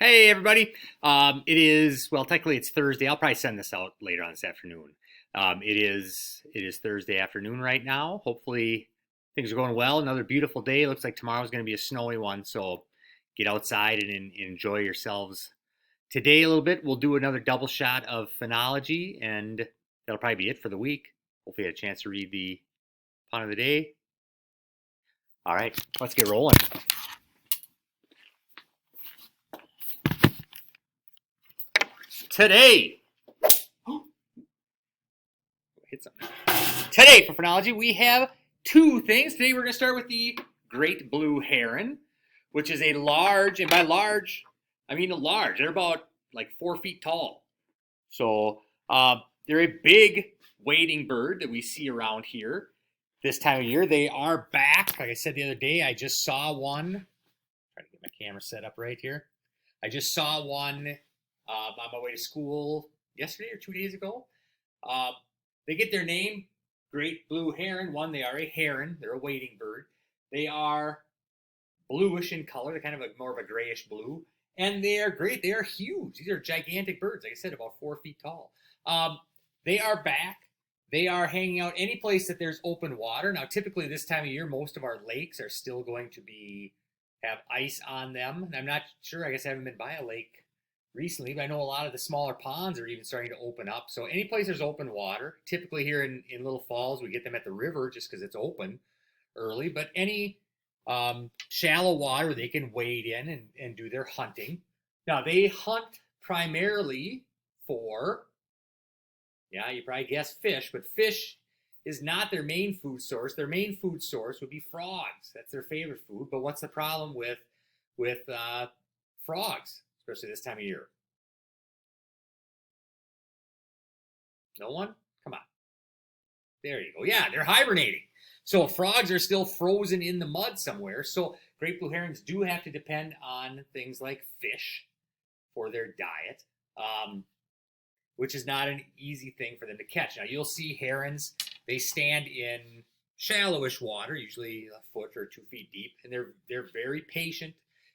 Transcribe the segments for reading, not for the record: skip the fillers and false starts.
Hey everybody. Technically it's Thursday. I'll probably send this out later on this afternoon. It is Thursday afternoon right now. Hopefully things are going well. Another beautiful day. Looks like tomorrow's going to be a snowy one, so get outside and enjoy yourselves today a little bit. We'll do another double shot of phenology, and that'll probably be it for the week. Hopefully you had a chance to read the pun of the day. All right, let's get rolling. Today, hit something. Today for phenology, we have two things. Today we're going to start with the great blue heron, which is a large, and by large, I mean large. They're about like 4 feet tall. So they're a big wading bird that we see around here this time of year. They are back. Like I said the other day, I just saw one. Trying to get my camera set up right here. I just saw one on my way to school yesterday or 2 days ago. They get their name, great blue heron. One, they are a heron. They're a wading bird. They are bluish in color. They're kind of more of a grayish blue. And they are great. They are huge. These are gigantic birds. Like I said, about 4 feet tall. They are back. They are hanging out any place that there's open water. Now, typically this time of year, most of our lakes are still going to have ice on them. And I'm not sure. I guess I haven't been by a lake recently, but I know a lot of the smaller ponds are even starting to open up. So any place there's open water, typically here in Little Falls, we get them at the river just because it's open early. But any shallow water, they can wade in and do their hunting. Now, they hunt primarily for, yeah, you probably guessed fish, but fish is not their main food source. Their main food source would be frogs. That's their favorite food. But what's the problem with frogs, especially this time of year? No one? Come on. There you go. Yeah, they're hibernating. So frogs are still frozen in the mud somewhere. So great blue herons do have to depend on things like fish for their diet, which is not an easy thing for them to catch. Now, you'll see herons, they stand in shallowish water, usually a foot or 2 feet deep, and they're very patient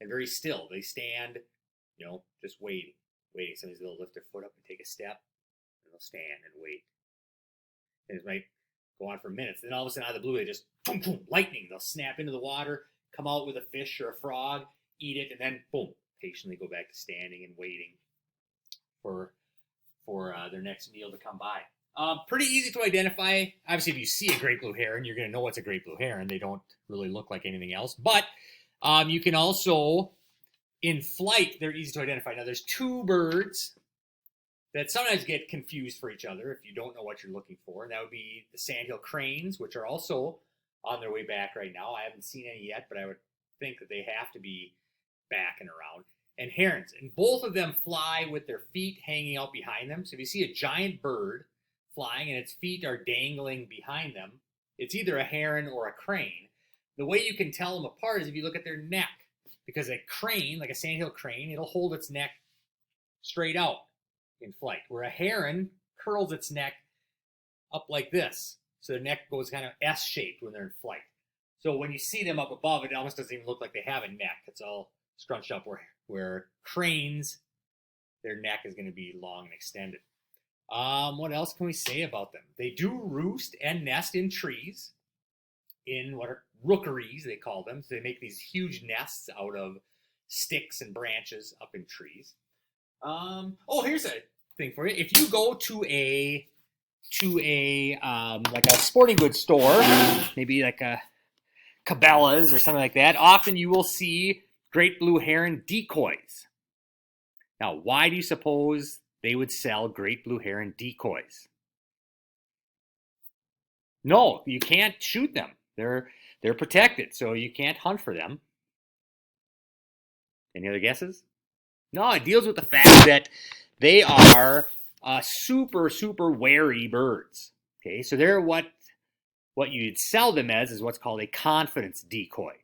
and very still. They stand, just waiting. Sometimes they'll lift their foot up and take a step, and they'll stand and wait. And it might go on for minutes. Then all of a sudden, out of the blue, they just, boom, boom, lightning. They'll snap into the water, come out with a fish or a frog, eat it, and then, boom, patiently go back to standing and waiting for their next meal to come by. Pretty easy to identify. Obviously, if you see a great blue heron, you're going to know it's a great blue heron. They don't really look like anything else. But you can also, in flight, they're easy to identify. Now, there's two birds that sometimes get confused for each other if you don't know what you're looking for. And that would be the sandhill cranes, which are also on their way back right now. I haven't seen any yet, but I would think that they have to be back and around. And herons. And both of them fly with their feet hanging out behind them. So if you see a giant bird flying and its feet are dangling behind them, it's either a heron or a crane. The way you can tell them apart is if you look at their neck. Because a crane, like a sandhill crane, it'll hold its neck straight out in flight. Where a heron curls its neck up like this. So their neck goes kind of S-shaped when they're in flight. So when you see them up above, it almost doesn't even look like they have a neck. It's all scrunched up where cranes, their neck is going to be long and extended. What else can we say about them? They do roost and nest in trees, in what are rookeries, they call them. So they make these huge nests out of sticks and branches up in trees. Here's a thing for you. If you go to a like a sporting goods store, maybe like a Cabela's or something like that, often you will see great blue heron decoys. Now, why do you suppose they would sell great blue heron decoys? No, you can't shoot them. They're protected, so you can't hunt for them. Any other guesses? No, it deals with the fact that they are super, super wary birds. Okay, so they're what you'd sell them as is what's called a confidence decoy.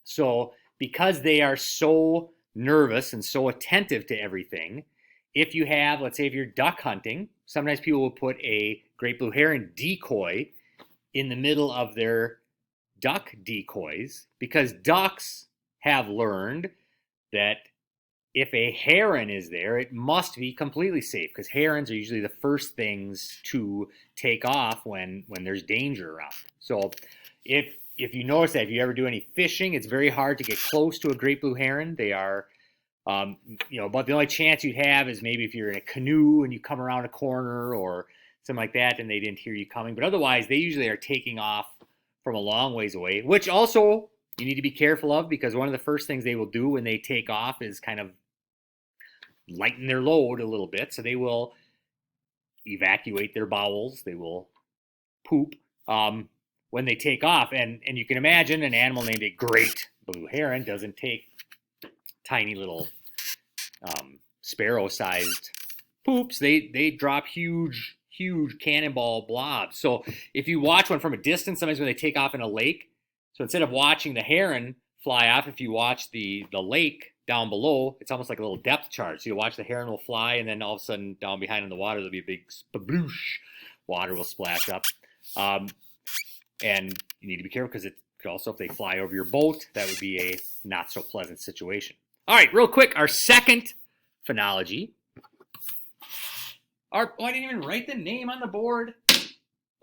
So because they are so nervous and so attentive to everything, if you have, let's say if you're duck hunting, sometimes people will put a great blue heron decoy in the middle of their duck decoys because ducks have learned that if a heron is there, it must be completely safe because herons are usually the first things to take off when there's danger around. So if you notice that, if you ever do any fishing, it's very hard to get close to a great blue heron. They are, but the only chance you have is maybe if you're in a canoe and you come around a corner or something like that and they didn't hear you coming. But otherwise, they usually are taking off from a long ways away, which also you need to be careful of because one of the first things they will do when they take off is kind of lighten their load a little bit. So they will evacuate their bowels. They will poop when they take off. And you can imagine an animal named a great blue heron doesn't take tiny little sparrow-sized poops. They drop huge cannonball blobs. So if you watch one from a distance, sometimes when they take off in a lake, so instead of watching the heron fly off, if you watch the lake down below, it's almost like a little depth charge. So you watch the heron will fly, and then all of a sudden down behind in the water, there'll be a big sploosh. Water will splash up. And you need to be careful because it could also, if they fly over your boat, that would be a not so pleasant situation. All right, real quick, our second phenology. I didn't even write the name on the board.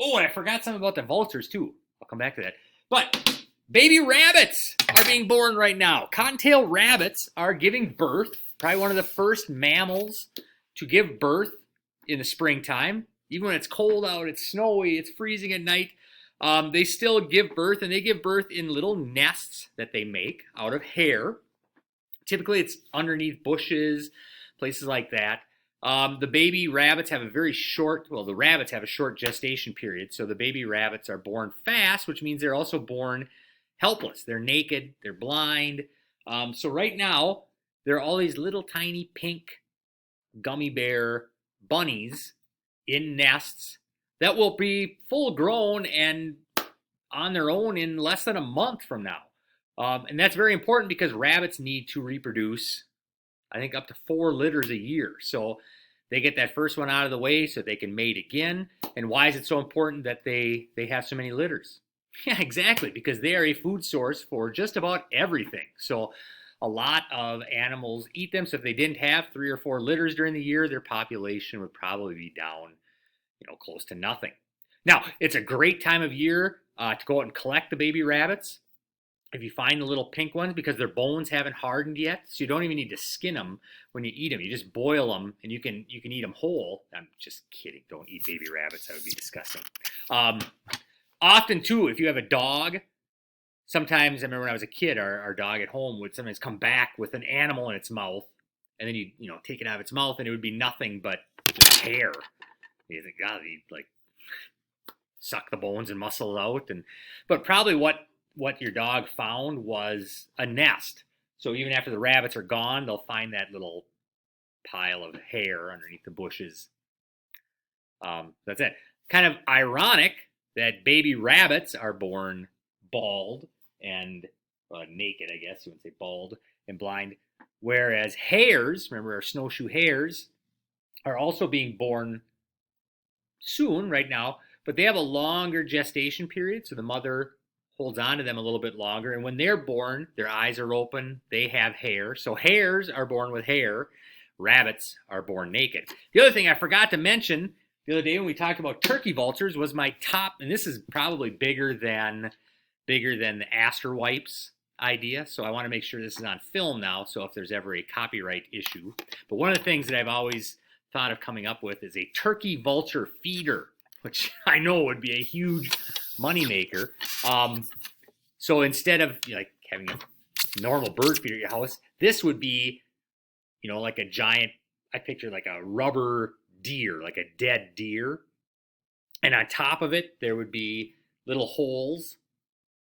Oh, and I forgot something about the vultures too. I'll come back to that. But baby rabbits are being born right now. Cottontail rabbits are giving birth. Probably one of the first mammals to give birth in the springtime. Even when it's cold out, it's snowy, it's freezing at night. They still give birth, and they give birth in little nests that they make out of hair. Typically, it's underneath bushes, places like that. The baby rabbits have the rabbits have a short gestation period, so the baby rabbits are born fast, which means they're also born helpless. They're naked, they're blind. So right now, there are all these little tiny pink gummy bear bunnies in nests that will be full grown and on their own in less than a month from now. And that's very important because rabbits need to reproduce, I think, up to 4 litters a year. So they get that first one out of the way so they can mate again. And why is it so important that they have so many litters? Yeah, exactly, because they are a food source for just about everything. So a lot of animals eat them. So if they didn't have 3 or 4 litters during the year, their population would probably be down, close to nothing. Now, it's a great time of year to go out and collect the baby rabbits. If you find the little pink ones, because their bones haven't hardened yet, so you don't even need to skin them when you eat them. You just boil them, and you can eat them whole. I'm just kidding. Don't eat baby rabbits. That would be disgusting. Often, too, if you have a dog, sometimes, I remember when I was a kid, our dog at home would sometimes come back with an animal in its mouth, and then you take it out of its mouth, and it would be nothing but hair. You think, God, he'd like suck the bones and muscles out, but probably what your dog found was a nest. So even after the rabbits are gone, they'll find that little pile of hair underneath the bushes. That's it. Kind of ironic that baby rabbits are born bald and naked, I guess you wouldn't say bald and blind, whereas hares, remember our snowshoe hares, are also being born soon right now, but they have a longer gestation period, so the mother holds on to them a little bit longer, and when they're born, their eyes are open, they have hair. So hares are born with hair, rabbits are born naked. The other thing I forgot to mention the other day when we talked about turkey vultures was my top, and this is probably bigger than the Aster wipes idea, so I want to make sure this is on film now, so if there's ever a copyright issue. But one of the things that I've always thought of coming up with is a turkey vulture feeder, which I know would be a huge moneymaker. So instead of having a normal bird feeder at your house, this would be, like a giant, I picture like a rubber deer, like a dead deer. And on top of it, there would be little holes,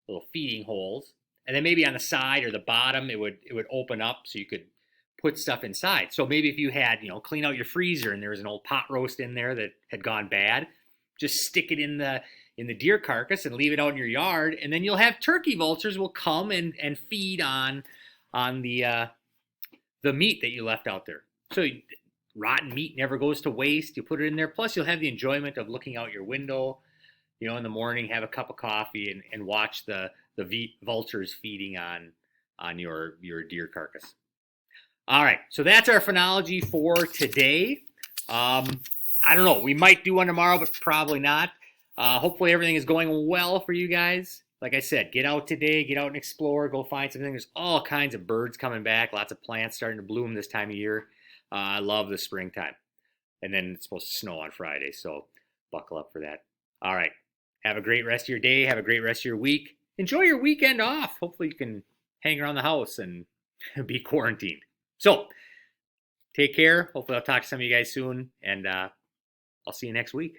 little feeding holes. And then maybe on the side or the bottom, it would open up so you could put stuff inside. So maybe if you had, clean out your freezer and there was an old pot roast in there that had gone bad, just stick it in the deer carcass and leave it out in your yard, and then you'll have turkey vultures will come and feed on the meat that you left out there. So rotten meat never goes to waste. You put it in there. Plus, you'll have the enjoyment of looking out your window, in the morning, have a cup of coffee, and watch the vultures feeding on your deer carcass. All right, so that's our phenology for today. I don't know. We might do one tomorrow, but probably not. Hopefully everything is going well for you guys. Like I said, get out today, get out and explore, go find something. There's all kinds of birds coming back, lots of plants starting to bloom this time of year. I love the springtime. And then it's supposed to snow on Friday, so buckle up for that. All right, have a great rest of your day. Have a great rest of your week. Enjoy your weekend off. Hopefully you can hang around the house and be quarantined. So take care. Hopefully I'll talk to some of you guys soon, and I'll see you next week.